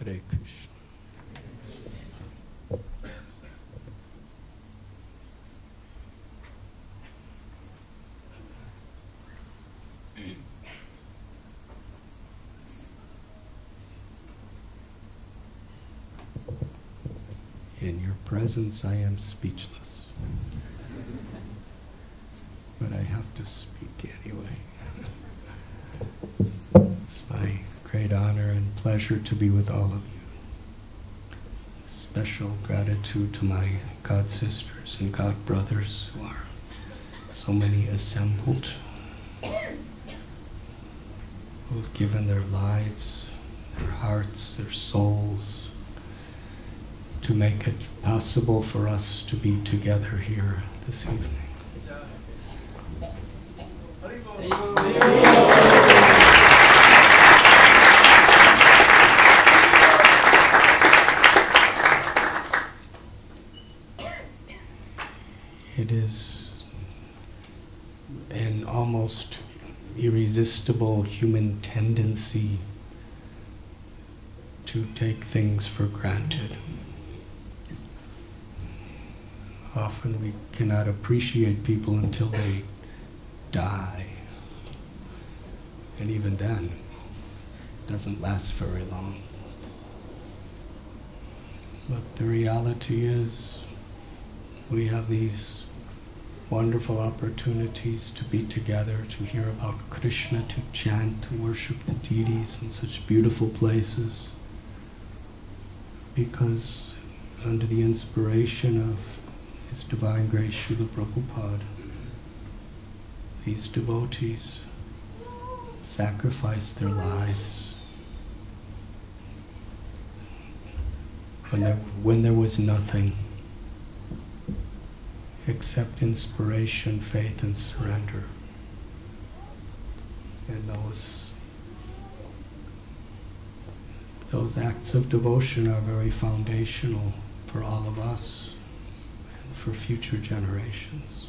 Hare Krishna. In your presence I am speechless, but I have to speak anyway. It's my great honor and pleasure to be with all of you. Special gratitude to my God sisters and God brothers who are so many assembled, who have given their lives, their hearts, their souls, to make it possible for us to be together here this evening. It is an almost irresistible human tendency to take things for granted. Often we cannot appreciate people until they die. And even then, it doesn't last very long. But the reality is, we have these wonderful opportunities to be together, to hear about Krishna, to chant, to worship the deities in such beautiful places, because under the inspiration of His Divine Grace Srila Prabhupada, these devotees sacrificed their lives when there was nothing except inspiration, faith, and surrender. And those acts of devotion are very foundational for all of us and for future generations.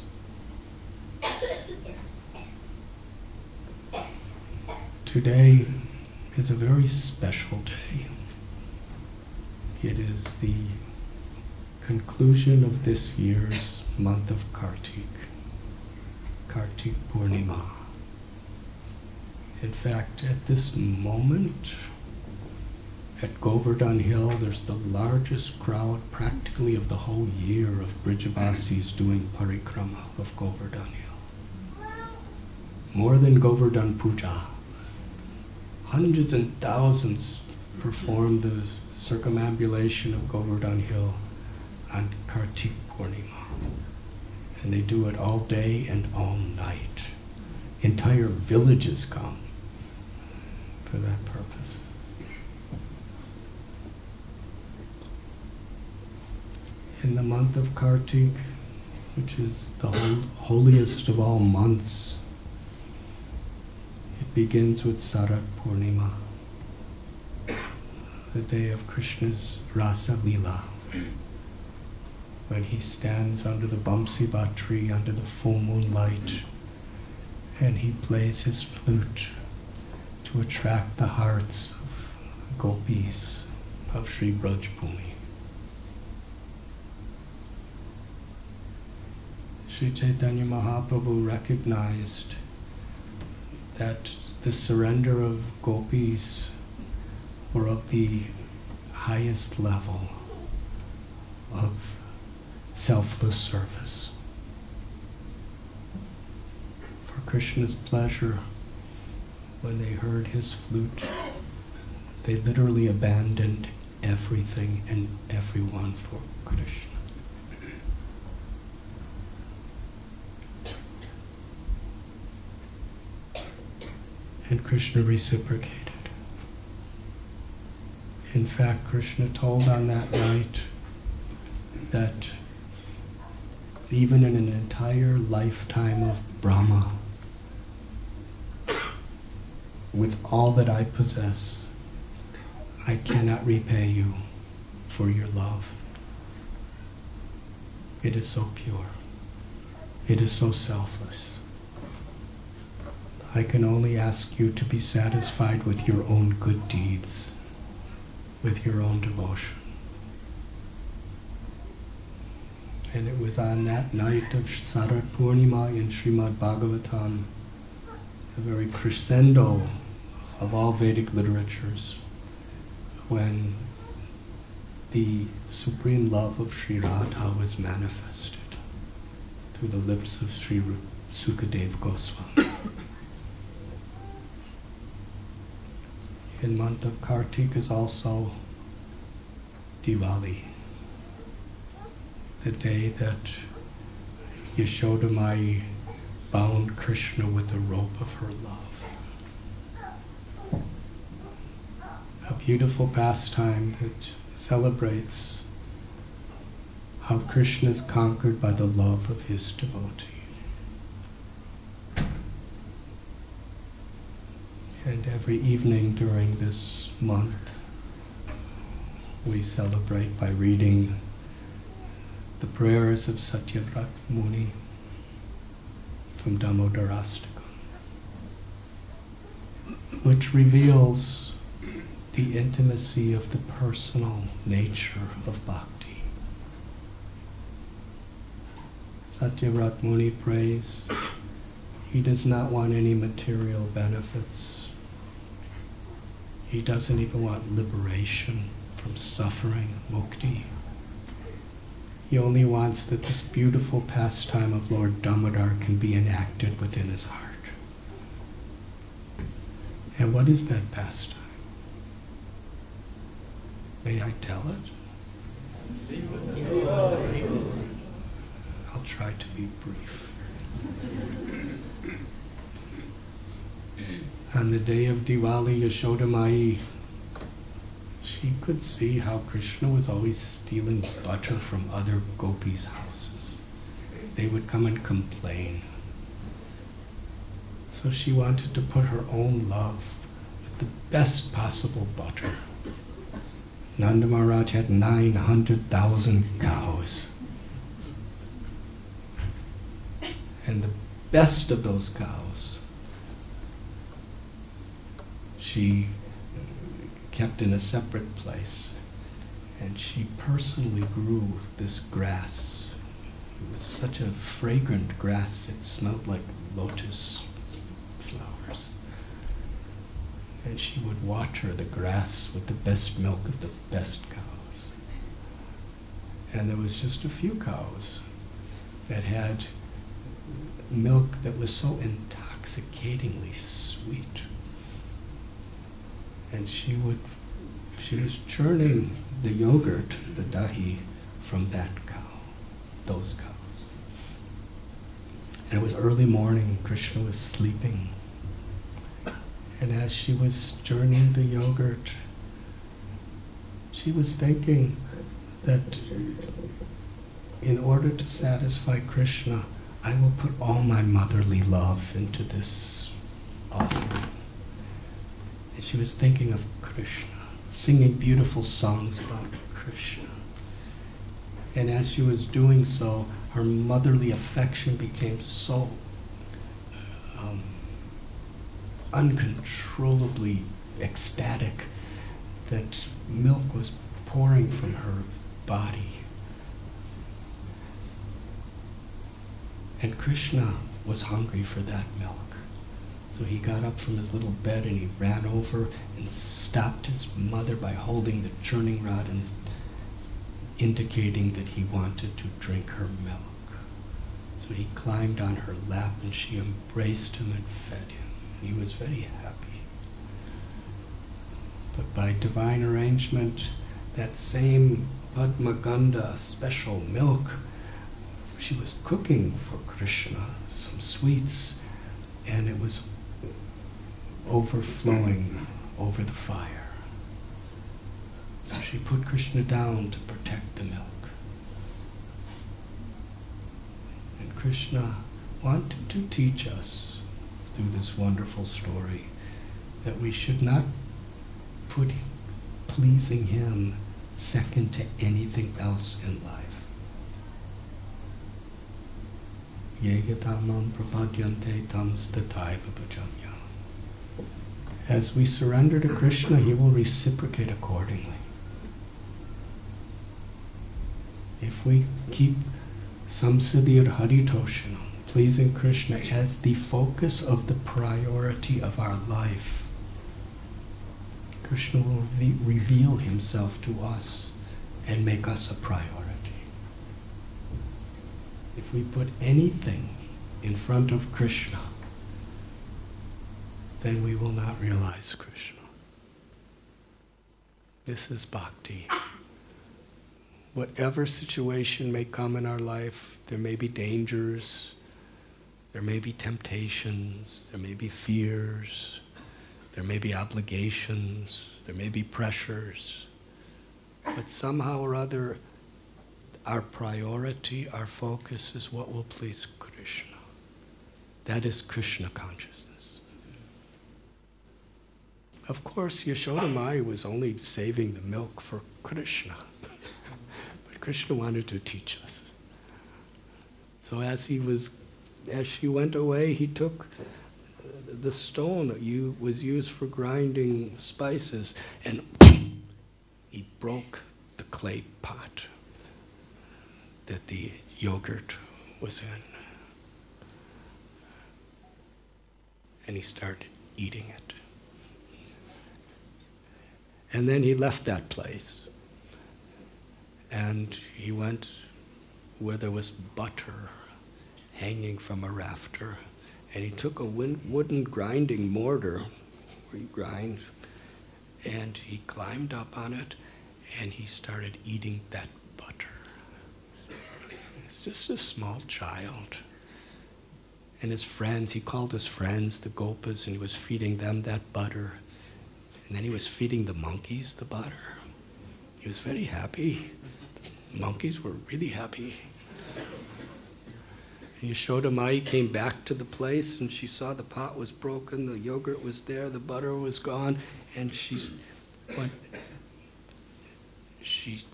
Today is a very special day. It is the conclusion of this year's month of Kartik Purnima. In fact, at this moment, at Govardhan Hill, there's the largest crowd practically of the whole year of Brijavasis doing parikrama of Govardhan Hill. More than Govardhan Puja. Hundreds and thousands perform the circumambulation of Govardhan Hill on Kartik Purnima. And they do it all day and all night. Entire villages come for that purpose. In the month of Kartik, which is the holiest of all months, it begins with Sarat Purnima, the day of Krishna's Rasa Leela, when he stands under the Bamsiba tree under the full moonlight and he plays his flute to attract the hearts of gopis of Sri Braj Bhumi. Sri Chaitanya Mahaprabhu recognized that the surrender of gopis were of the highest level of selfless service. For Krishna's pleasure, when they heard his flute, they literally abandoned everything and everyone for Krishna. And Krishna reciprocated. In fact, Krishna told on that night that even in an entire lifetime of Brahma, with all that I possess, I cannot repay you for your love. It is so pure. It is so selfless. I can only ask you to be satisfied with your own good deeds. with your own devotion. And it was on that night of Kartik Purnima in Srimad Bhagavatam, a very crescendo of all Vedic literatures, when the supreme love of Sri Radha was manifested through the lips of Sri Sukadeva Goswami. In month of Kartik is also Diwali, the day that Yashoda Mai bound Krishna with the rope of her love. A beautiful pastime that celebrates how Krishna is conquered by the love of his devotee. And every evening during this month, we celebrate by reading the prayers of Satyavrat Muni from Damodarastakam, which reveals the intimacy of the personal nature of bhakti. Satyavrat Muni prays, he does not want any material benefits. He doesn't even want liberation from suffering, mukti. He only wants that this beautiful pastime of Lord Damodar can be enacted within his heart. And what is that pastime? May I tell it? I'll try to be brief. On the day of Diwali, Yashoda Mai, she could see how Krishna was always stealing butter from other gopis' houses. They would come and complain. So she wanted to put her own love with the best possible butter. Nanda Maharaj had 900,000 cows. And the best of those cows she kept in a separate place, and she personally grew this grass. It was such a fragrant grass, it smelled like lotus flowers. And she would water the grass with the best milk of the best cows. And there was just a few cows that had milk that was so intoxicatingly sweet. And she was churning the yogurt, the dahi, from that cow, those cows. And it was early morning, Krishna was sleeping. And as she was churning the yogurt, she was thinking that in order to satisfy Krishna, I will put all my motherly love into this offering. And she was thinking of Krishna, singing beautiful songs about Krishna. And as she was doing so, her motherly affection became so uncontrollably ecstatic that milk was pouring from her body. And Krishna was hungry for that milk. So he got up from his little bed and he ran over and stopped his mother by holding the churning rod and indicating that he wanted to drink her milk. So he climbed on her lap and she embraced him and fed him. He was very happy. But by divine arrangement, that same Padmaganda special milk, she was cooking for Krishna some sweets, and it was overflowing over the fire. So she put Krishna down to protect the milk. And Krishna wanted to teach us through this wonderful story that we should not put pleasing him second to anything else in life. Yegatamam prapadyante tam stataiva bhajamya. As we surrender to Krishna, he will reciprocate accordingly. If we keep Samsiddhir Haritoshanam, pleasing Krishna, as the focus of the priority of our life, Krishna will reveal himself to us and make us a priority. If we put anything in front of Krishna, then we will not realize Krishna. This is bhakti. Whatever situation may come in our life, there may be dangers, there may be temptations, there may be fears, there may be obligations, there may be pressures, but somehow or other, our priority, our focus is what will please Krishna. That is Krishna consciousness. Of course, Yashoda Mai was only saving the milk for Krishna. But Krishna wanted to teach us. So as she went away, he took the stone that was used for grinding spices, and he broke the clay pot that the yogurt was in. And he started eating it. And then he left that place. And he went where there was butter hanging from a rafter. And he took a wooden grinding mortar where you grind, and he climbed up on it, and he started eating that butter. It's just a small child. And his friends, he called his friends, the gopas, and he was feeding them that butter. And then he was feeding the monkeys the butter. He was very happy. The monkeys were really happy. And Yashoda Mai came back to the place, and she saw the pot was broken, the yogurt was there, the butter was gone, and she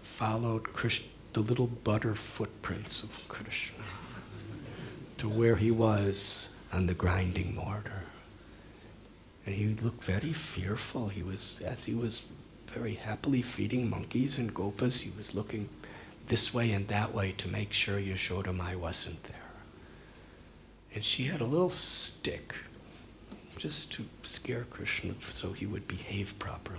followed the little butter footprints of Krishna to where he was on the grinding mortar. And he looked very fearful. As he was very happily feeding monkeys and gopas, he was looking this way and that way to make sure Yashoda Mai wasn't there. And she had a little stick just to scare Krishna so he would behave properly.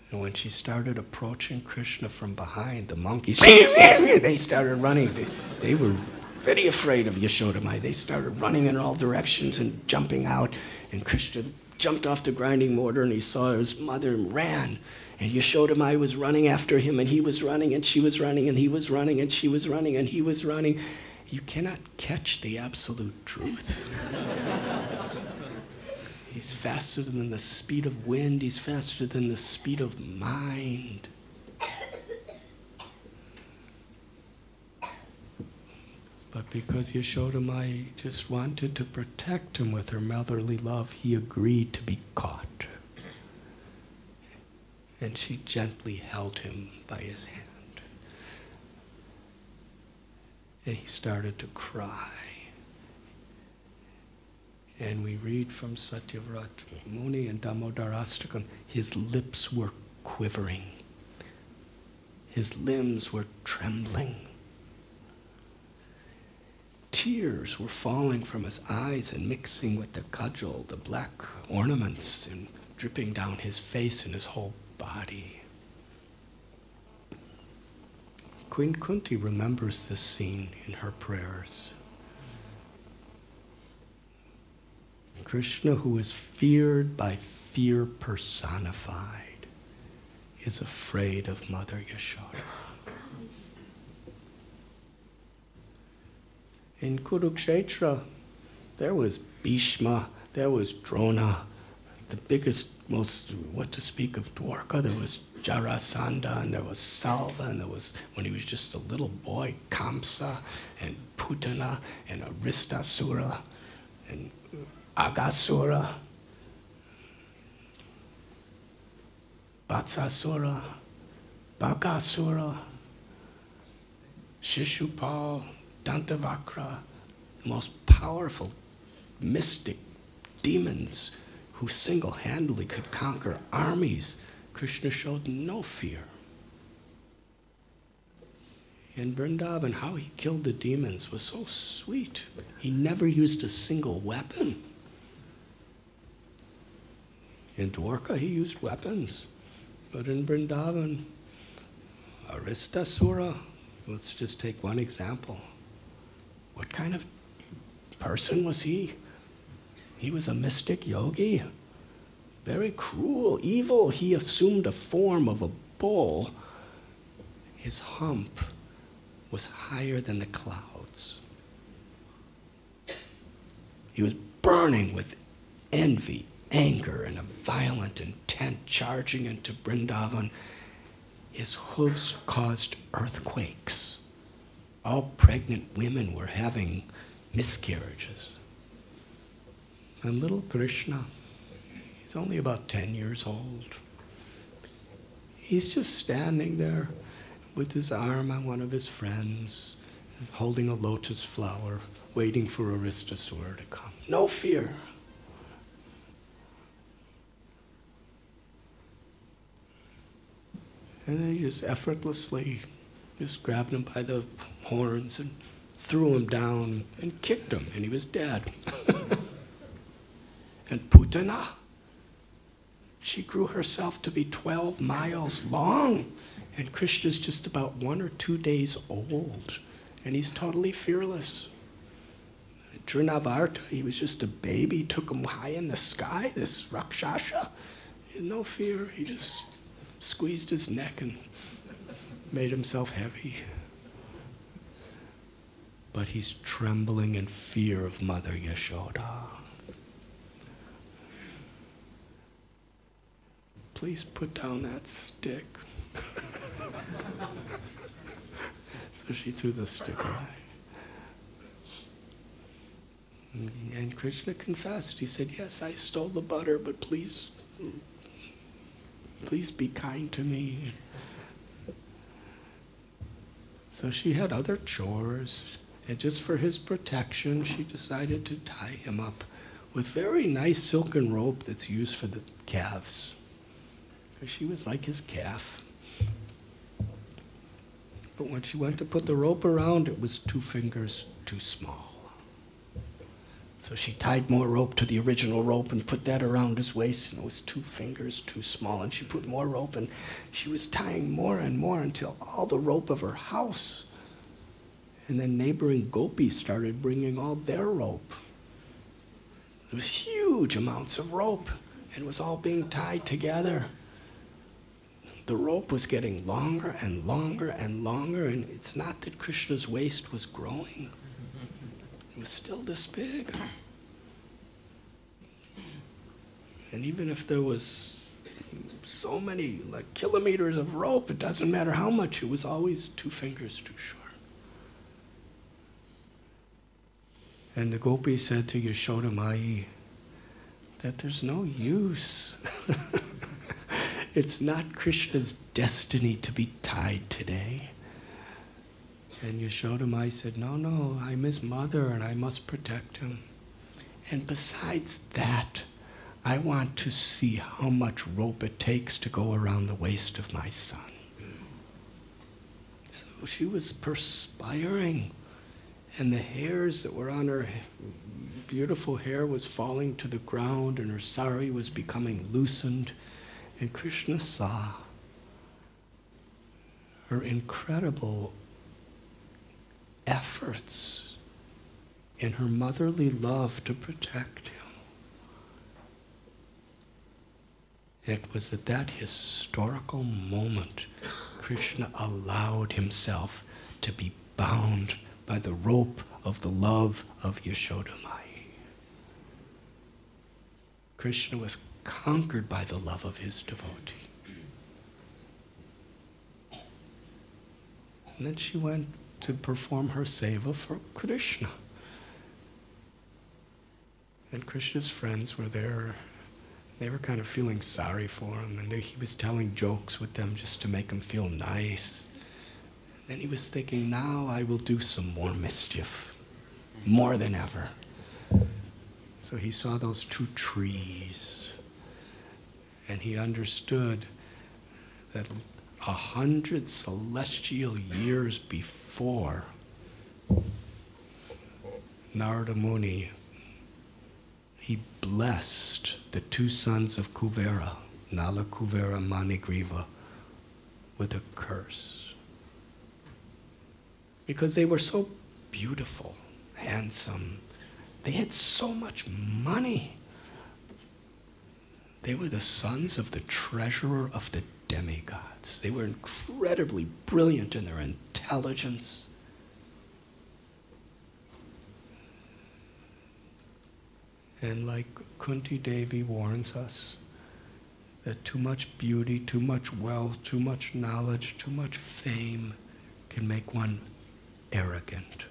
And when she started approaching Krishna from behind, the monkeys, they started running. They were very afraid of Yashoda Mai. They started running in all directions and jumping out. And Krishna jumped off the grinding mortar, and he saw his mother and ran. And Yashoda Mai was running after him, and he was running, and she was running, and he was running, and she was running, and he was running. You cannot catch the absolute truth. He's faster than the speed of wind. He's faster than the speed of mind. But because Yashoda Mai just wanted to protect him with her motherly love, he agreed to be caught. And she gently held him by his hand. And he started to cry. And we read from Satyavrat Muni and Damodarastakam, his lips were quivering. His limbs were trembling. Tears were falling from his eyes and mixing with the kajal, the black ornaments, and dripping down his face and his whole body. Queen Kunti remembers this scene in her prayers. Krishna, who is feared by fear personified, is afraid of Mother Yashoda. In Kurukshetra, there was Bhishma, there was Drona, the biggest, most, what to speak of Dwarka, there was Jarasandha, and there was Salva, and there was, when he was just a little boy, Kamsa, and Putana, and Aristasura, and Agasura, Vatsasura, Bakasura, Shishupal, Dantavakra, the most powerful mystic demons who single-handedly could conquer armies. Krishna showed no fear. In Vrindavan, how he killed the demons was so sweet. He never used a single weapon. In Dwarka, he used weapons. But in Vrindavan, Aristasura, let's just take one example. What kind of person was he? He was a mystic yogi. Very cruel, evil. He assumed a form of a bull. His hump was higher than the clouds. He was burning with envy, anger, and a violent intent charging into Vrindavan. His hooves caused earthquakes. All pregnant women were having miscarriages. And little Krishna, he's only about 10 years old. He's just standing there with his arm on one of his friends, holding a lotus flower, waiting for Aristasura to come. No fear. And then he just effortlessly just grabbed him by the horns and threw him down and kicked him, and he was dead. And Putana, she grew herself to be 12 miles long, and Krishna's just about 1 or 2 days old, and he's totally fearless. Trinavarta, he was just a baby, took him high in the sky, this Rakshasa. He had no fear, he just squeezed his neck and made himself heavy. But he's trembling in fear of Mother Yashoda. Please put down that stick. So she threw the stick away. And Krishna confessed. He said, yes, I stole the butter, but please be kind to me. So she had other chores, and just for his protection, she decided to tie him up with very nice silken rope that's used for the calves. Because she was like his calf. But when she went to put the rope around, it was 2 fingers too small. So she tied more rope to the original rope and put that around his waist, and it was 2 fingers too small. And she put more rope, and she was tying more and more until all the rope of her house. And then neighboring gopis started bringing all their rope. There was huge amounts of rope, and it was all being tied together. The rope was getting longer and longer and longer, and it's not that Krishna's waist was growing. It was still this big. And even if there was so many kilometers of rope, it doesn't matter how much, it was always 2 fingers too short. And the gopi said to Yashoda Mai that there's no use. It's not Krishna's destiny to be tied today. And Yashoda Mai said, no, I'm his mother and I must protect him. And besides that, I want to see how much rope it takes to go around the waist of my son. So she was perspiring, and the hairs that were on her beautiful hair was falling to the ground, and her sari was becoming loosened. And Krishna saw her incredible efforts in her motherly love to protect him. It was at that historical moment Krishna allowed himself to be bound by the rope of the love of Yashoda Mai. Krishna was conquered by the love of his devotee. And then she went to perform her seva for Krishna. And Krishna's friends were there. They were kind of feeling sorry for him, and he was telling jokes with them just to make him feel nice. And then he was thinking, now I will do some more mischief, more than ever. So he saw those 2 trees, and he understood that 100 celestial years before 4, Narada Muni, he blessed the 2 sons of Kuvera, Nala Kuvera, Manigriva, with a curse. Because they were so beautiful, handsome. They had so much money. They were the sons of the treasurer of the demigods. They were incredibly brilliant in their intelligence. And like Kunti Devi warns us, that too much beauty, too much wealth, too much knowledge, too much fame can make one arrogant.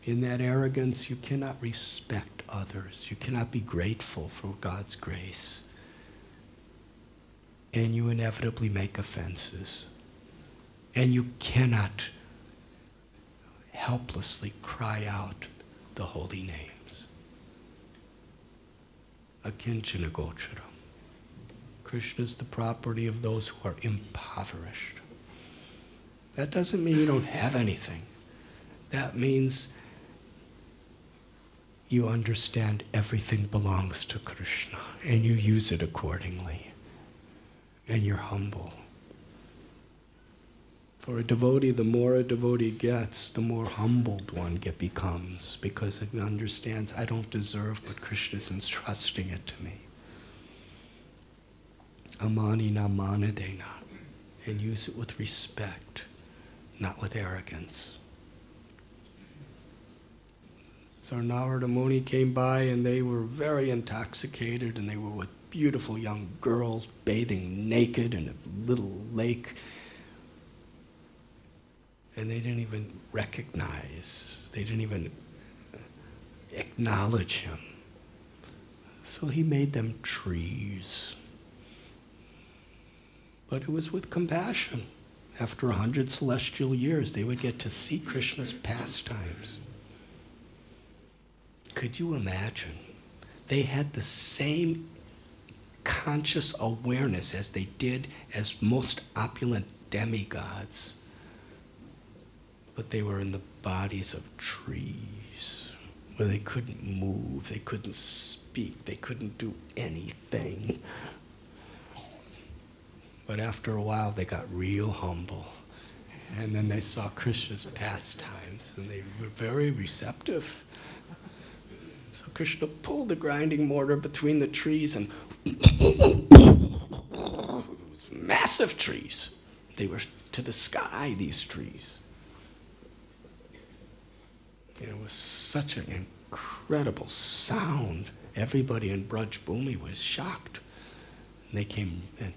In that arrogance, you cannot respect others. You cannot be grateful for God's grace. And you inevitably make offenses. And you cannot helplessly cry out the holy names. Akinchana gochara. Krishna is the property of those who are impoverished. That doesn't mean you don't have anything. That means you understand everything belongs to Krishna and you use it accordingly. And you're humble. For a devotee, the more a devotee gets, the more humbled one becomes, because it understands, I don't deserve, but Krishna is entrusting it to me. Amani na manadena, and use it with respect, not with arrogance. So Narada Muni came by and they were very intoxicated and they were with beautiful young girls bathing naked in a little lake. And they didn't even recognize, they didn't even acknowledge him. So he made them trees. But it was with compassion. After 100 celestial years, they would get to see Krishna's pastimes. Could you imagine? They had the same conscious awareness as they did as most opulent demigods. But they were in the bodies of trees, where they couldn't move, they couldn't speak, they couldn't do anything. But after a while, they got real humble. And then they saw Krishna's pastimes, and they were very receptive. So Krishna pulled the grinding mortar between the trees, and it was massive trees. They were to the sky, these trees. And it was such an incredible sound. Everybody in Braj Bhumi was shocked. And they came, and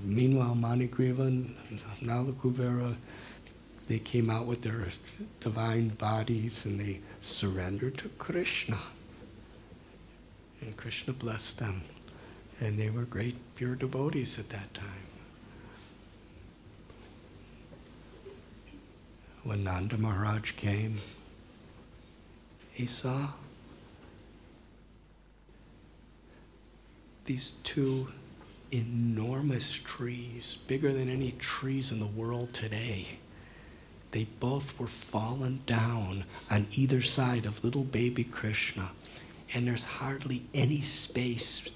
meanwhile, Manigriva and Nala Kuvera, they came out with their divine bodies and they surrendered to Krishna. And Krishna blessed them. And they were great pure devotees at that time. When Nanda Maharaj came, he saw these 2 enormous trees, bigger than any trees in the world today. They both were fallen down on either side of little baby Krishna, and there's hardly any space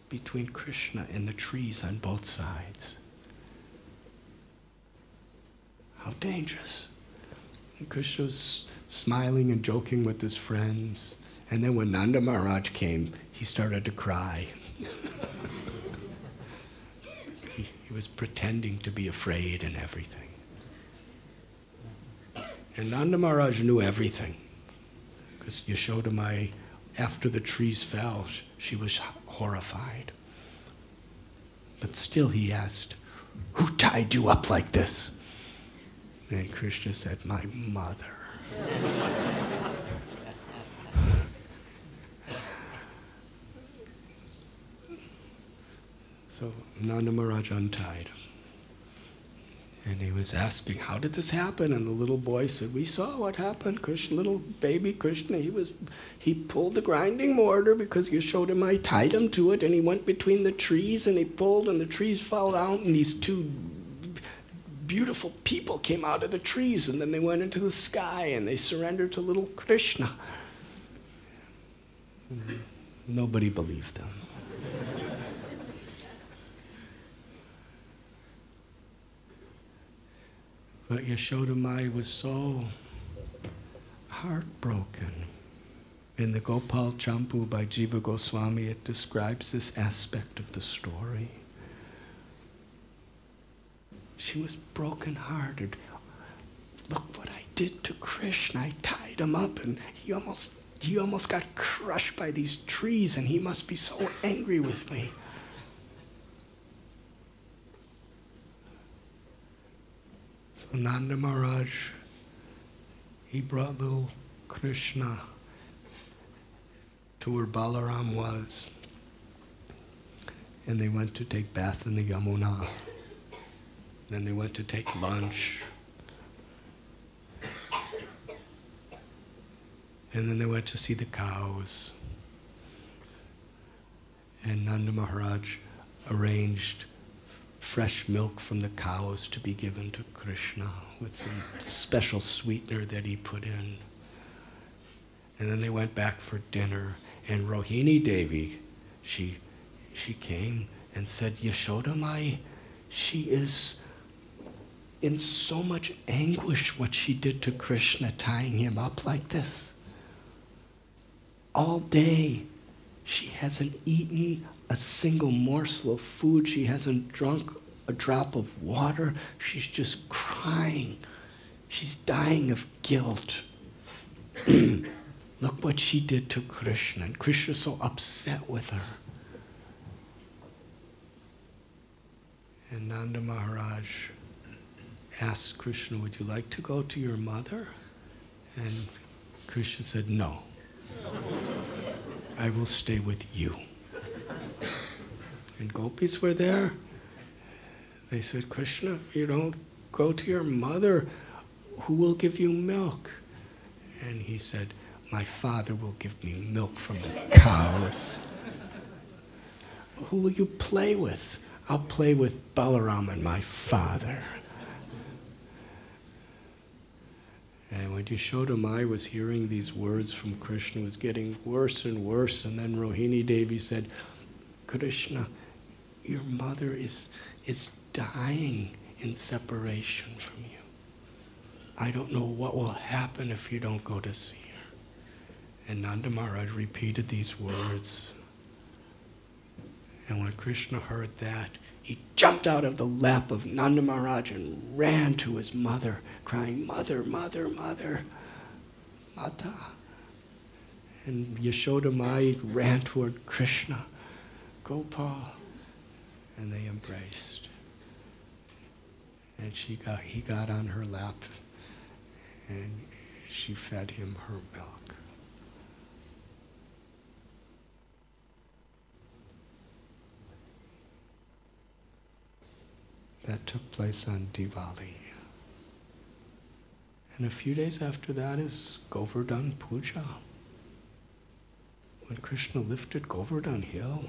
between Krishna and the trees on both sides. How dangerous. And Krishna was smiling and joking with his friends, and then when Nanda Maharaj came, he started to cry. He was pretending to be afraid and everything. And Nanda Maharaj knew everything. Because Yashoda, after the trees fell, she was horrified. But still he asked, who tied you up like this? And Krishna said, my mother. So Nanda Maharaj untied him. And he was asking, how did this happen? And the little boy said, we saw what happened. Krishna, little baby Krishna, he pulled the grinding mortar because you showed him, I tied him to it, and he went between the trees and he pulled and the trees fell out and these 2 beautiful people came out of the trees, and then they went into the sky, and they surrendered to little Krishna. Nobody believed them. But Yashoda Mai was so heartbroken. In the Gopal Champu by Jiva Goswami, it describes this aspect of the story. She was broken-hearted. Look what I did to Krishna. I tied him up, and he almost got crushed by these trees, and he must be so angry with me. So Nanda Maharaj, he brought little Krishna to where Balaram was. And they went to take bath in the Yamuna. Then they went to take lunch. And then they went to see the cows. And Nanda Maharaj arranged fresh milk from the cows to be given to Krishna with some special sweetener that he put in. And then they went back for dinner, and Rohini Devi, she came and said, Yashoda Mai, she is in so much anguish what she did to Krishna, tying him up like this. All day, she hasn't eaten a single morsel of food. She hasn't drunk a drop of water. She's just crying. She's dying of guilt. Look what she did to Krishna. And Krishna's so upset with her. And Nanda Maharaj asked Krishna, would you like to go to your mother? And Krishna said, no. I will stay with you. And gopis were there. They said, Krishna, if you don't go to your mother, who will give you milk? And he said, my father will give me milk from the cows. Who will you play with? I'll play with Balaram and my father. And when Yashoda Mai was hearing these words from Krishna, it was getting worse and worse. And then Rohini Devi said, Krishna, your mother is dying in separation from you. I don't know what will happen if you don't go to see her. And Nanda Maharaj repeated these words. And when Krishna heard that, he jumped out of the lap of Nanda Maharaj and ran to his mother, crying, Mother, Mother, Mother, Mata. And Yashoda Mai ran toward Krishna, Gopal, and they embraced. And he got on her lap, and she fed him her milk. That took place on Diwali. And a few days after that is Govardhan Puja. When Krishna lifted Govardhan Hill.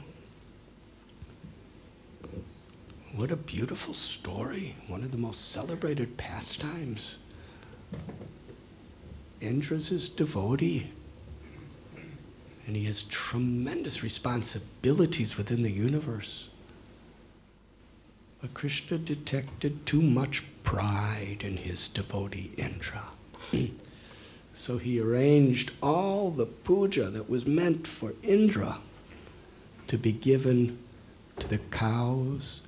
What a beautiful story. One of the most celebrated pastimes. Indra's his devotee. And he has tremendous responsibilities within the universe. But Krishna detected too much pride in his devotee Indra. So he arranged all the puja that was meant for Indra to be given to the cows,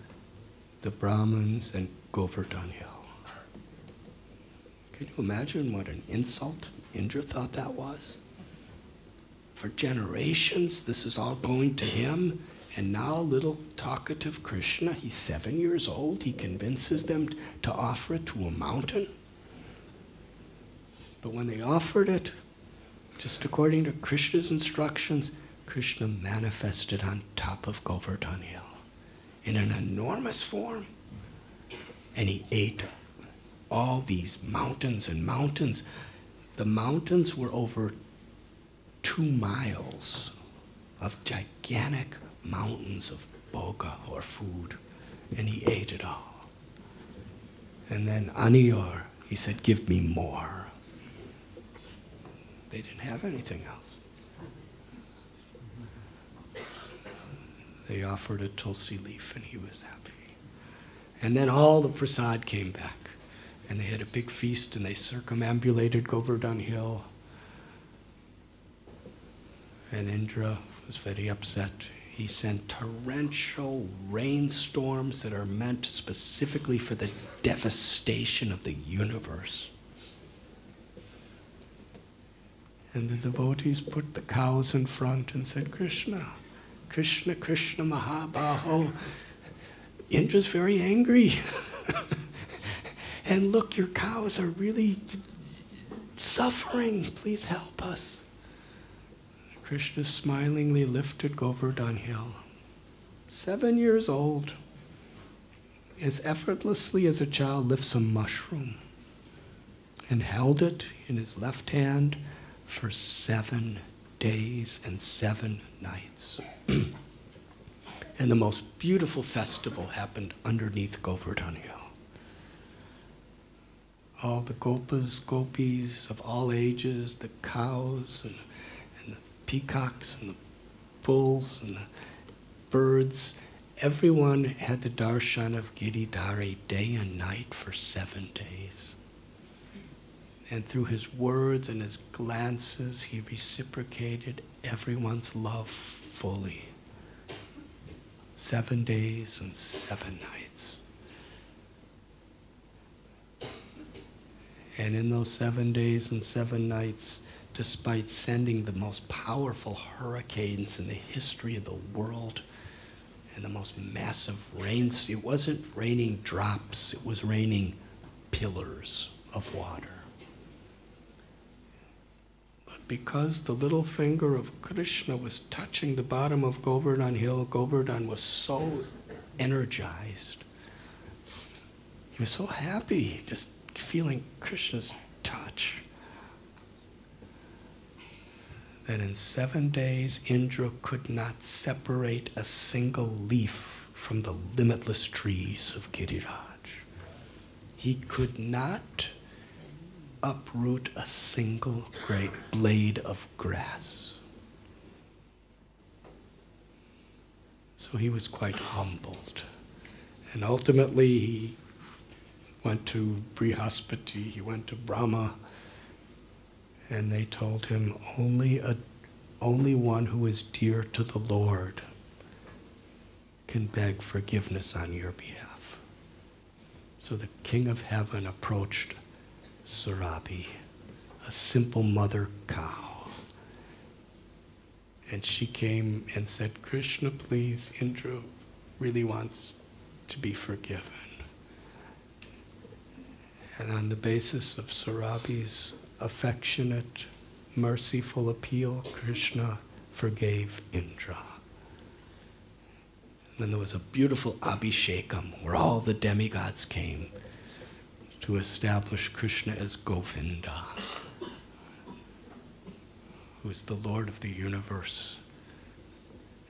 the Brahmins, and Govardhan Hill. Can you imagine what an insult Indra thought that was? For generations, this is all going to him. And now little talkative Krishna, he's 7 years old, he convinces them to offer it to a mountain. But when they offered it, just according to Krishna's instructions, Krishna manifested on top of Govardhan Hill in an enormous form. And he ate all these mountains and mountains. The mountains were over 2 miles of gigantic mountains of bhoga or food, and he ate it all. And then Aniyor, he said, give me more. They didn't have anything else. They offered a tulsi leaf and he was happy. And then all the prasad came back. And they had a big feast and they circumambulated Govardhan Hill. And Indra was very upset. He sent torrential rainstorms that are meant specifically for the devastation of the universe. And the devotees put the cows in front and said, Krishna, Krishna, Krishna Mahabaho, Indra's very angry. And look, your cows are really suffering. Please help us. Krishna smilingly lifted Govardhan Hill. 7 years old, as effortlessly as a child lifts a mushroom, and held it in his left hand for 7 days and 7 nights. And the most beautiful festival happened underneath Govardhan Hill. All the gopas, gopis of all ages, the cows and the peacocks and the bulls and the birds, everyone had the darshan of Giridhari day and night for 7 days. And through his words and his glances, he reciprocated everyone's love fully. 7 days and 7 nights. And in those 7 days and 7 nights, despite sending the most powerful hurricanes in the history of the world and the most massive rains, it wasn't raining drops, it was raining pillars of water. But because the little finger of Krishna was touching the bottom of Govardhan Hill, Govardhan was so energized. He was so happy, just feeling Krishna's touch, that in 7 days Indra could not separate a single leaf from the limitless trees of Giriraj. He could not uproot a single great blade of grass. So he was quite humbled. And ultimately he went to Brihaspati, he went to Brahma, and they told him, only one who is dear to the Lord can beg forgiveness on your behalf. So the King of Heaven approached Surabhi, a simple mother cow. And she came and said, Krishna, please, Indra really wants to be forgiven. And on the basis of Surabhi's affectionate, merciful appeal, Krishna forgave Indra. And then there was a beautiful Abhishekam where all the demigods came to establish Krishna as Govinda, who is the Lord of the universe,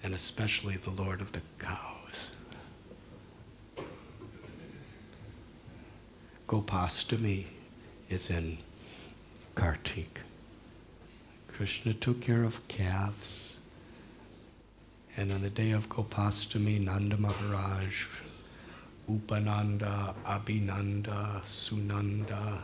and especially the Lord of the cows. Gopastami is in Kartik. Krishna took care of calves, and on the day of Gopastami, Nanda Maharaj, Upananda, Abhinanda, Sunanda,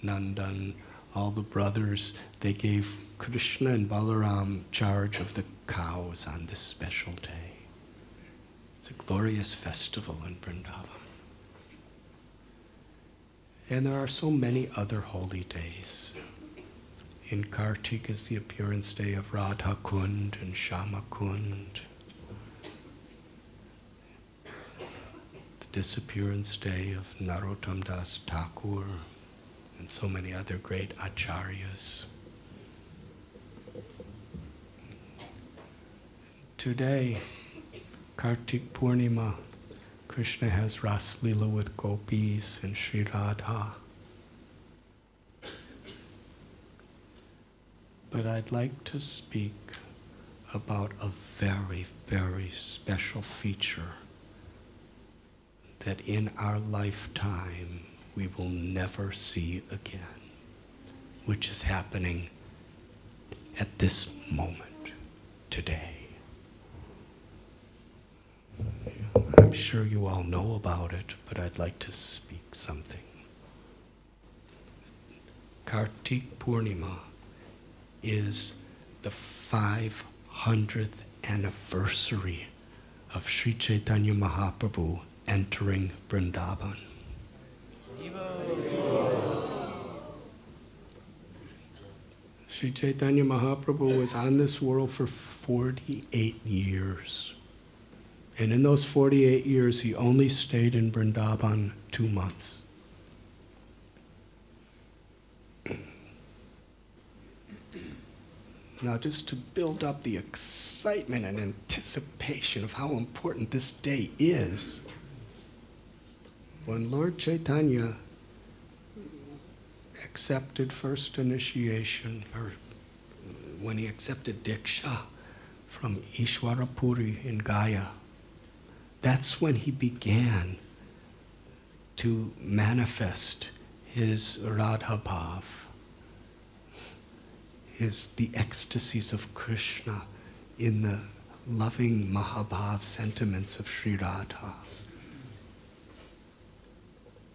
Nandan, all the brothers, they gave Krishna and Balaram charge of the cows on this special day. It's a glorious festival in Vrindavan. And there are so many other holy days. In Kartik is the appearance day of Radha Kund and Shama Kund. The disappearance day of Narottam Das Thakur and so many other great acharyas. Today, Kartik Purnima, Krishna has Ras Leela with gopis and Sri Radha. But I'd like to speak about a very, very special feature that in our lifetime we will never see again, which is happening at this moment, today. I'm sure you all know about it, but I'd like to speak something. Kartik Purnima is the 500th anniversary of Sri Chaitanya Mahaprabhu entering Vrindavan. Sri Chaitanya Mahaprabhu was on this world for 48 years. And in those 48 years, he only stayed in Vrindavan 2 months. Now, just to build up the excitement and anticipation of how important this day is, when Lord Chaitanya accepted first initiation, or when he accepted Diksha from Ishwarapuri in Gaya, that's when he began to manifest his Radha Bhav, the ecstasies of Krishna in the loving Mahabhav sentiments of Sri Radha.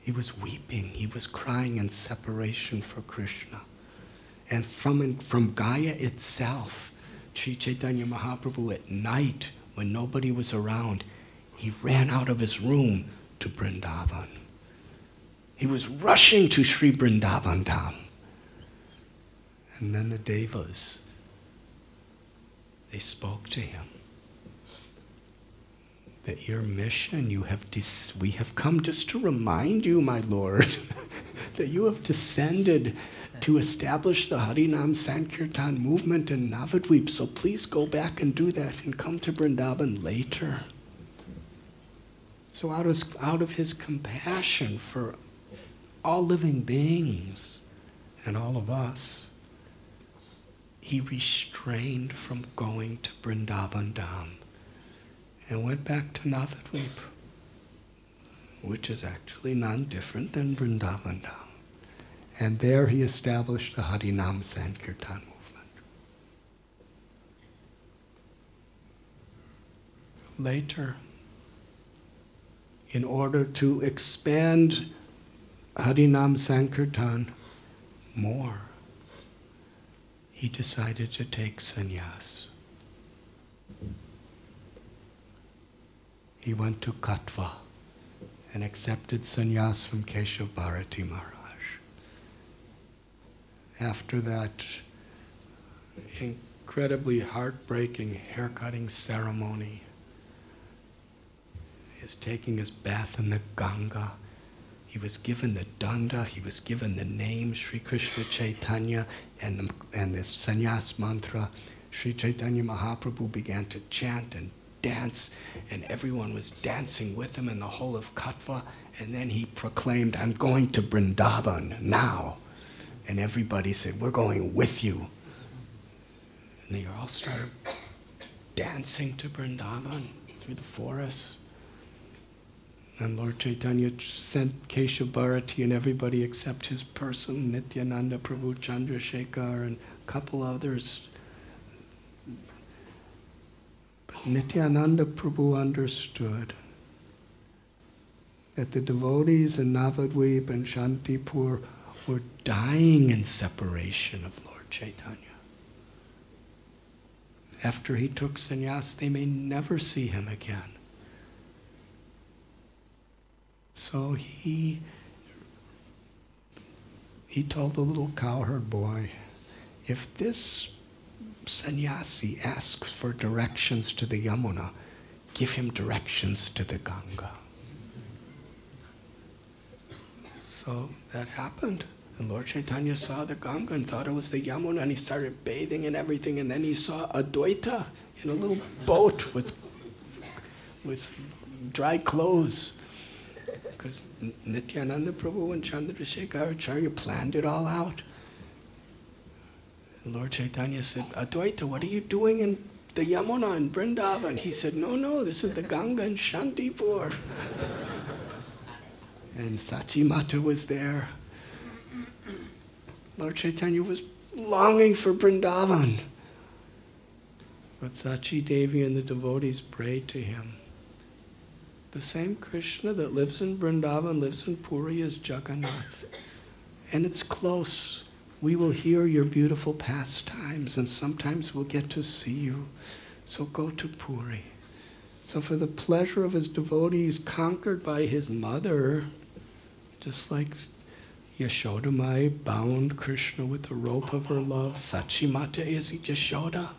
He was weeping, he was crying in separation for Krishna. And from Gaya itself, Sri Chaitanya Mahaprabhu at night, when nobody was around, he ran out of his room to Vrindavan. He was rushing to Sri Vrindavan Dham. And then the Devas, they spoke to him. That your mission, we have come just to remind you, my Lord, that you have descended to establish the Harinam Sankirtan movement in Navadvip. So please go back and do that and come to Vrindavan later. So out of his compassion for all living beings and all of us, he restrained from going to Vrindavan Dham and went back to Navadvip, which is actually none different than Vrindavan Dham. And there he established the Harinam Sankirtan movement. Later, in order to expand Harinam Sankirtan more, he decided to take sannyas. He went to Katva and accepted sannyas from Keshav Bharati Maharaj. After that incredibly heartbreaking haircutting ceremony, his taking his bath in the Ganga, he was given the danda, he was given the name Sri Krishna Chaitanya and the sannyas mantra. Sri Chaitanya Mahaprabhu began to chant and dance, and everyone was dancing with him in the whole of Katva. And then he proclaimed, I'm going to Vrindavan now. And everybody said, we're going with you. And they all started dancing to Vrindavan through the forest. And Lord Chaitanya sent Keshav Bharati and everybody except his person, Nityananda Prabhu, Chandrasekhar, and a couple others. But Nityananda Prabhu understood that the devotees in Navadvip and Shantipur were dying in separation of Lord Chaitanya. After he took sannyas, they may never see him again. So he told the little cowherd boy, if this sannyasi asks for directions to the Yamuna, give him directions to the Ganga. So that happened. And Lord Chaitanya saw the Ganga and thought it was the Yamuna, and he started bathing and everything, and then he saw Advaita in a little boat with dry clothes. Because Nityananda Prabhu and Chandrasekhar Acharya planned it all out. And Lord Chaitanya said, Advaita, what are you doing in the Yamuna in Vrindavan? He said, no, this is the Ganga in Shantipur. And Sachi Mata was there. Lord Chaitanya was longing for Vrindavan. But Sachi Devi and the devotees prayed to him. The same Krishna that lives in Vrindavan, lives in Puri, is Jagannath. And it's close. We will hear your beautiful pastimes, and sometimes we'll get to see you. So go to Puri. So for the pleasure of his devotees, conquered by his mother, just like Yashoda Mai bound Krishna with the rope of her love, Sachi Mata is Yashoda.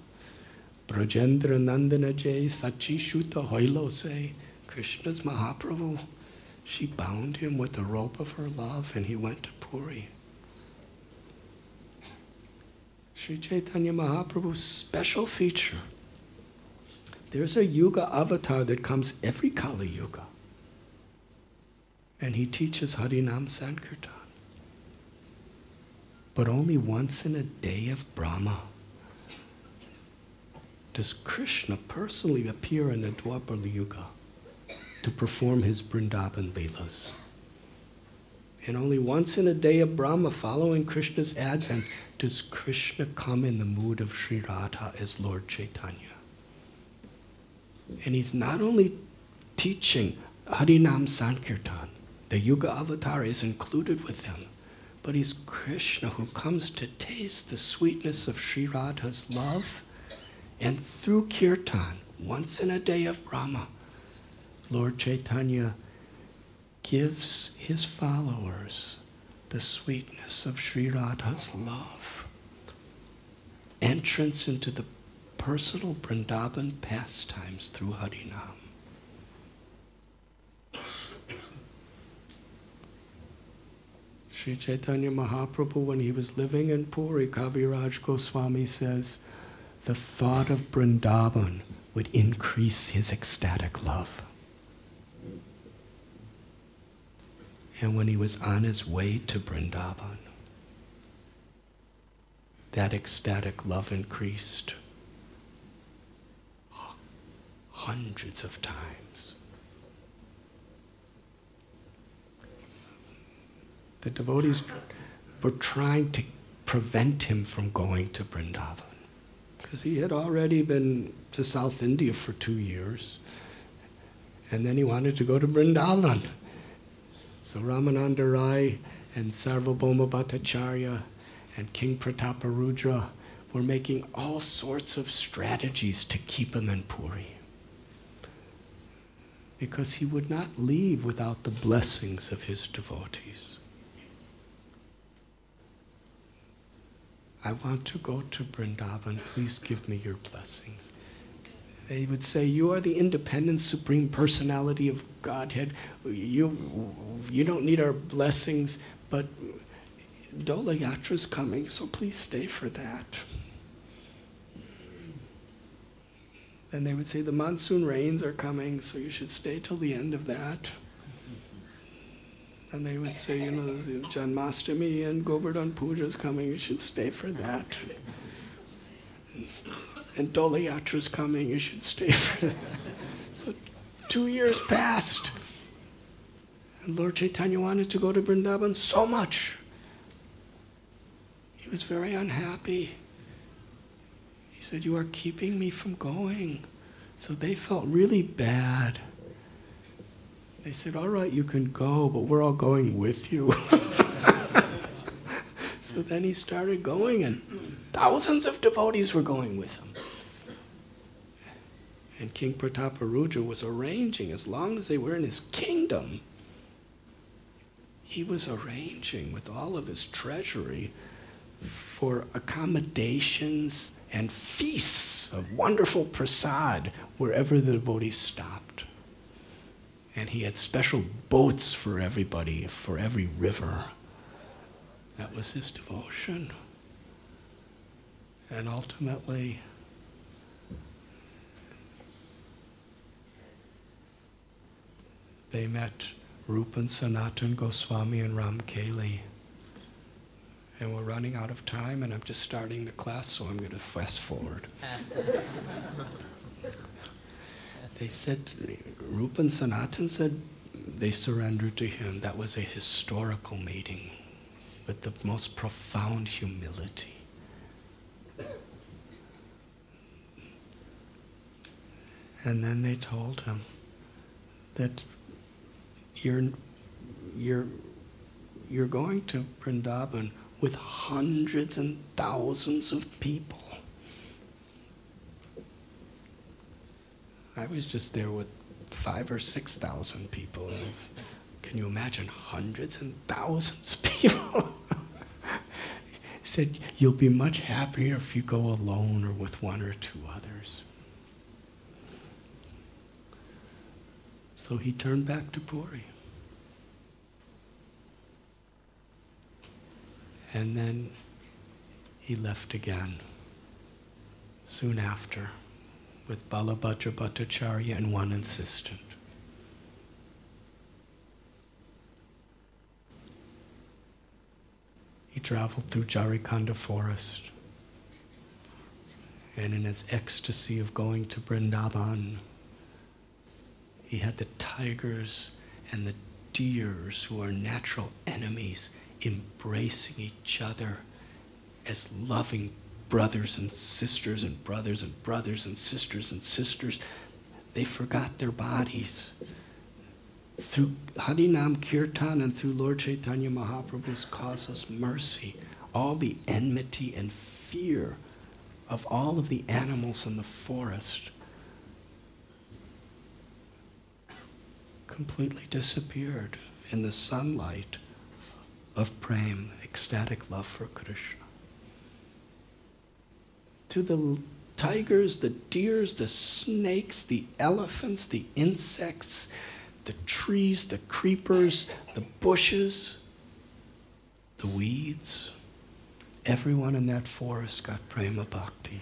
Brajendra Nandana Jay, Sachi Shuta Hoilo say, Krishna's Mahaprabhu. She bound him with the rope of her love, and he went to Puri. Sri Chaitanya Mahaprabhu's special feature. There's a Yuga avatar that comes every Kali Yuga. And he teaches Harinam Sankirtan. But only once in a day of Brahma does Krishna personally appear in the Dwapara Yuga to perform his Vrindavan Leelas. And only once in a day of Brahma, following Krishna's advent, does Krishna come in the mood of Sri Radha as Lord Chaitanya. And he's not only teaching Harinam Sankirtan, the Yuga avatar is included with him, but he's Krishna who comes to taste the sweetness of Sri Radha's love. And through Kirtan, once in a day of Brahma, Lord Chaitanya gives his followers the sweetness of Sri Radha's love. Entrance into the personal Vrindavan pastimes through Harinam. Sri Chaitanya Mahaprabhu, when he was living in Puri, Kaviraj Goswami says, the thought of Vrindavan would increase his ecstatic love. And when he was on his way to Vrindavan, that ecstatic love increased hundreds of times. The devotees were trying to prevent him from going to Vrindavan, because he had already been to South India for 2 years, and then he wanted to go to Vrindavan. So Ramananda Rai and Sarvabhauma Bhattacharya and King Prataparudra were making all sorts of strategies to keep him in Puri, because he would not leave without the blessings of his devotees. I want to go to Vrindavan, please give me your blessings. They would say, you are the independent Supreme Personality of Godhead. You don't need our blessings, but Dola Yatra's coming, so please stay for that. And they would say, the monsoon rains are coming, so you should stay till the end of that. And they would say, Janmashtami and Govardhan Puja is coming, you should stay for that. And Dola Yatra's coming, you should stay for that. So 2 years passed. And Lord Chaitanya wanted to go to Vrindavan so much. He was very unhappy. He said, you are keeping me from going. So they felt really bad. They said, all right, you can go, but we're all going with you. So then he started going, and thousands of devotees were going with him. And King Prataparudra was arranging, as long as they were in his kingdom, he was arranging with all of his treasury for accommodations and feasts of wonderful prasad wherever the devotees stopped. And he had special boats for everybody, for every river. That was his devotion. And ultimately, they met Rupan Sanatan Goswami and Ramkeli. And we're running out of time, and I'm just starting the class, so I'm going to fast forward. They said, Rupan Sanatan said, they surrendered to him. That was a historical meeting with the most profound humility. And then they told him that you're going to Vrindavan with hundreds and thousands of people. I was just there with 5,000 or 6,000 people. Can you imagine hundreds and thousands of people? He said, you'll be much happier if you go alone or with one or two others. So he turned back to Puri. And then he left again, soon after, with Balabhadra Bhattacharya and one assistant. He traveled through Jarikhanda forest, and in his ecstasy of going to Vrindavan, he had the tigers and the deers, who are natural enemies, embracing each other as loving brothers and sisters and brothers and brothers and sisters and sisters. They forgot their bodies. Through Harinam Kirtan and through Lord Chaitanya Mahaprabhu's causeless mercy, all the enmity and fear of all of the animals in the forest completely disappeared in the sunlight of prem, ecstatic love for Krishna. To the tigers, the deers, the snakes, the elephants, the insects, the trees, the creepers, the bushes, the weeds, everyone in that forest got prema bhakti.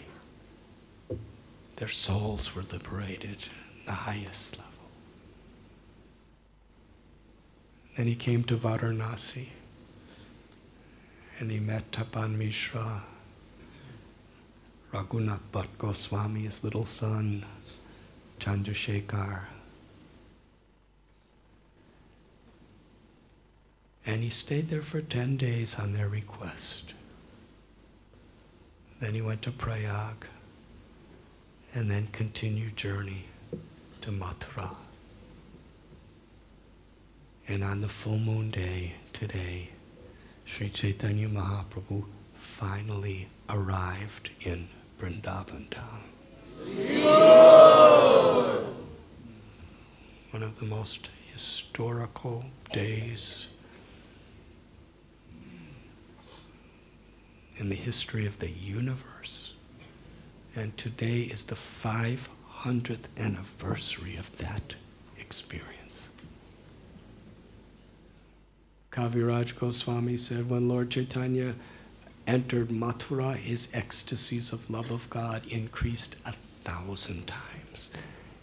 Their souls were liberated, the highest level. Then he came to Varanasi, and he met Tapan Mishra, Raghunath Bhatt Goswami, his little son, Chandrasekhar. And he stayed there for 10 days on their request. Then he went to Prayag, and then continued journey to Mathura. And on the full moon day, today, Sri Chaitanya Mahaprabhu finally arrived in Vrindavan town. One of the most historical days in the history of the universe. And today is the 500th anniversary of that experience. Kaviraj Goswami said when Lord Chaitanya entered Mathura, his ecstasies of love of God increased 1,000 times.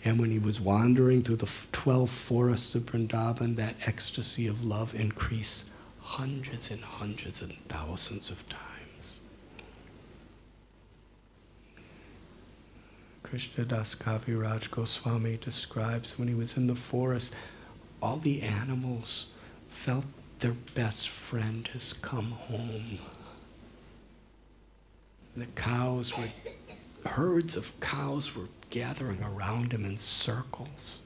And when he was wandering through the 12 forests of Vrindavan, that ecstasy of love increased hundreds and hundreds and thousands of times. Krishnadas Kaviraj Goswami describes when he was in the forest, all the animals felt their best friend has come home. The cows herds of cows were gathering around him in circles.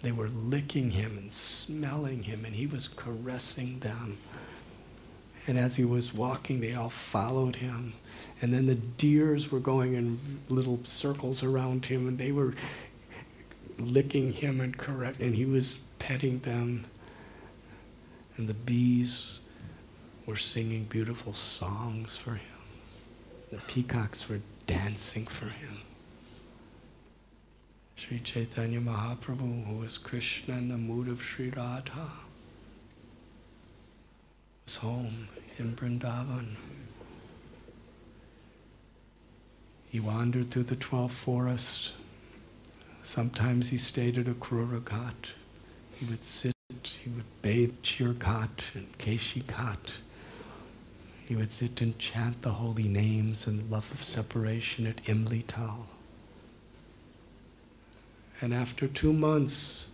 They were licking him and smelling him, and he was caressing them. And as he was walking, they all followed him. And then the deers were going in little circles around him, and they were licking him and he was petting them. And the bees were singing beautiful songs for him. The peacocks were dancing for him. Sri Chaitanya Mahaprabhu, who was Krishna in the mood of Sri Radha, was home in Vrindavan. He wandered through the 12 forests. Sometimes he stayed at Akrura Ghat. He would sit, he would bathe Chir Ghat and Keshi Ghat. He would sit and chant the holy names and love of separation at Imli Tal. And after 2 months,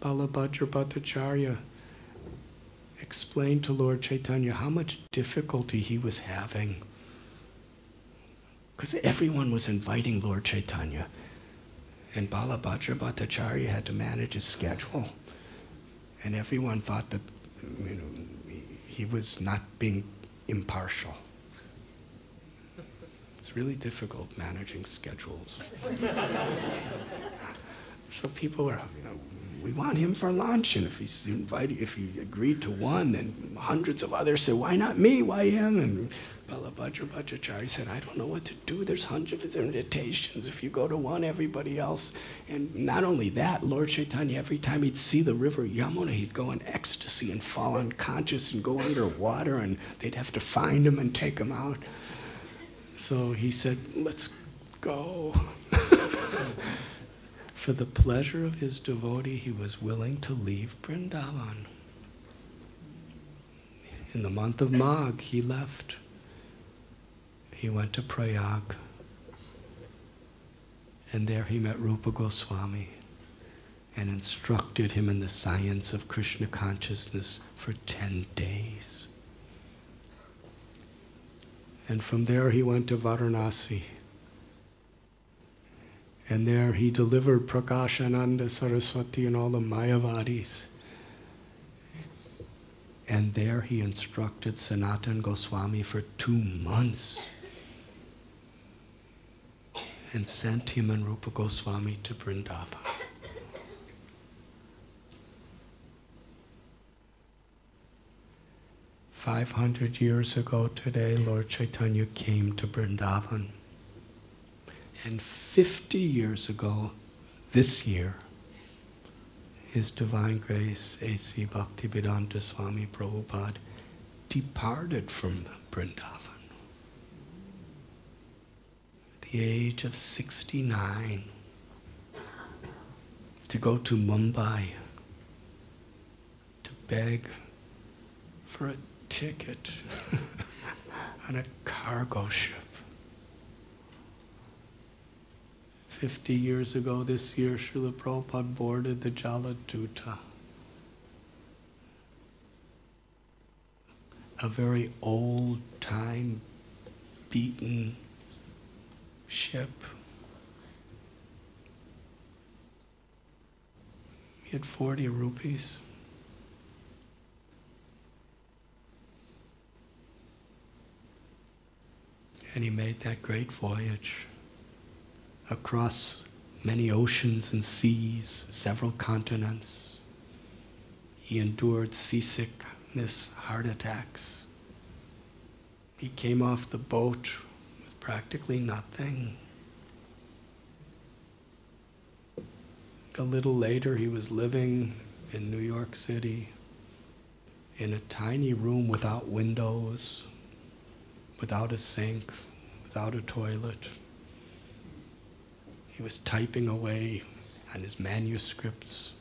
Balabhadra Bhattacharya explained to Lord Chaitanya how much difficulty he was having. Because everyone was inviting Lord Chaitanya. And Balabhadra Bhattacharya had to manage his schedule. And everyone thought that he was not being impartial. It's really difficult managing schedules. So people were, we want him for lunch, and if he's invited, if he agreed to one, then hundreds of others said, why not me, why him? And Balabhadra Bhattacharya said, I don't know what to do, there's hundreds of invitations. If you go to one, everybody else. And not only that, Lord Chaitanya, every time he'd see the river Yamuna, he'd go in ecstasy and fall unconscious and go underwater, and they'd have to find him and take him out. So he said, let's go. For the pleasure of his devotee, he was willing to leave Vrindavan. In the month of Magh, he left. He went to Prayag. And there he met Rupa Goswami and instructed him in the science of Krishna consciousness for 10 days. And from there he went to Varanasi. And there he delivered Prakashananda Saraswati and all the Mayavadis. And there he instructed Sanatan Goswami for 2 months. And sent him and Rupa Goswami to Vrindavan. "500 years ago today, Lord Chaitanya came to Vrindavan. And 50 years ago, this year, His Divine Grace, A.C. Bhaktivedanta Swami Prabhupada, departed from Vrindavan at the age of 69 to go to Mumbai to beg for a ticket on a cargo ship. 50 years ago this year, Srila Prabhupada boarded the Jaladuta, a very old-time, beaten ship. He had 40 rupees. And he made that great voyage across many oceans and seas, several continents. He endured seasickness, heart attacks. He came off the boat with practically nothing. A little later, he was living in New York City in a tiny room without windows, without a sink, without a toilet. He was typing away on his manuscripts.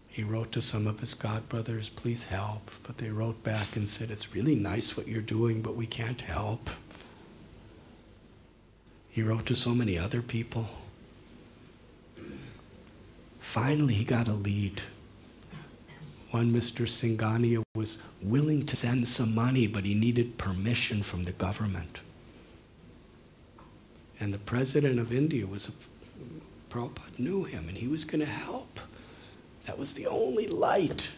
He wrote to some of his godbrothers, please help. But they wrote back and said, it's really nice what you're doing, but we can't help. He wrote to so many other people. Finally, he got a lead. One Mr. Singhania was willing to send some money, but he needed permission from the government. And the president of India Prabhupada knew him, and he was going to help. That was the only light.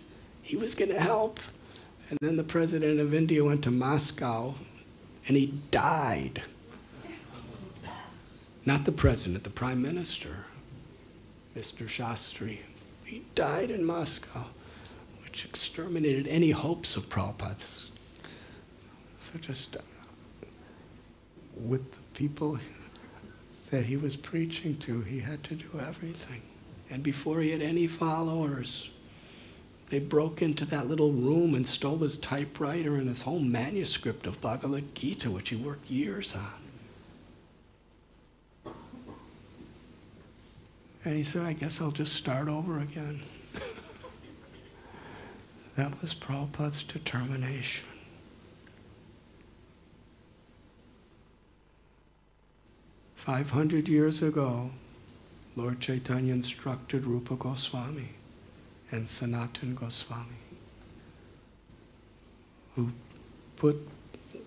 He was going to help. And then the president of India went to Moscow, and he died. Not the president, the prime minister, Mr. Shastri. He died in Moscow, which exterminated any hopes of Prabhupada's. So just with the people that he was preaching to, he had to do everything. And before he had any followers, they broke into that little room and stole his typewriter and his whole manuscript of Bhagavad Gita, which he worked years on. And he said, I guess I'll just start over again. That was Prabhupada's determination. "500 years ago, Lord Chaitanya instructed Rupa Goswami and Sanatan Goswami, who put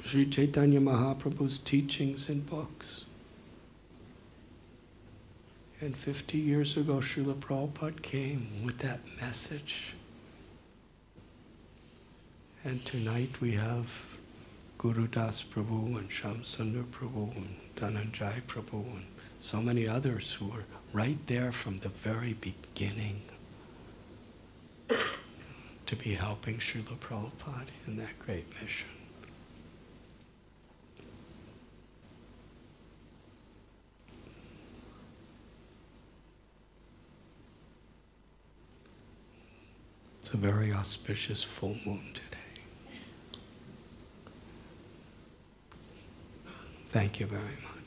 Sri Chaitanya Mahaprabhu's teachings in books. And 50 years ago, Srila Prabhupada came with that message. And tonight we have Guru Das Prabhu and Shamsundar Prabhu and Dhananjay Prabhu and so many others who were right there from the very beginning to be helping Srila Prabhupada in that great mission. It's a very auspicious full moon today. Thank you very much.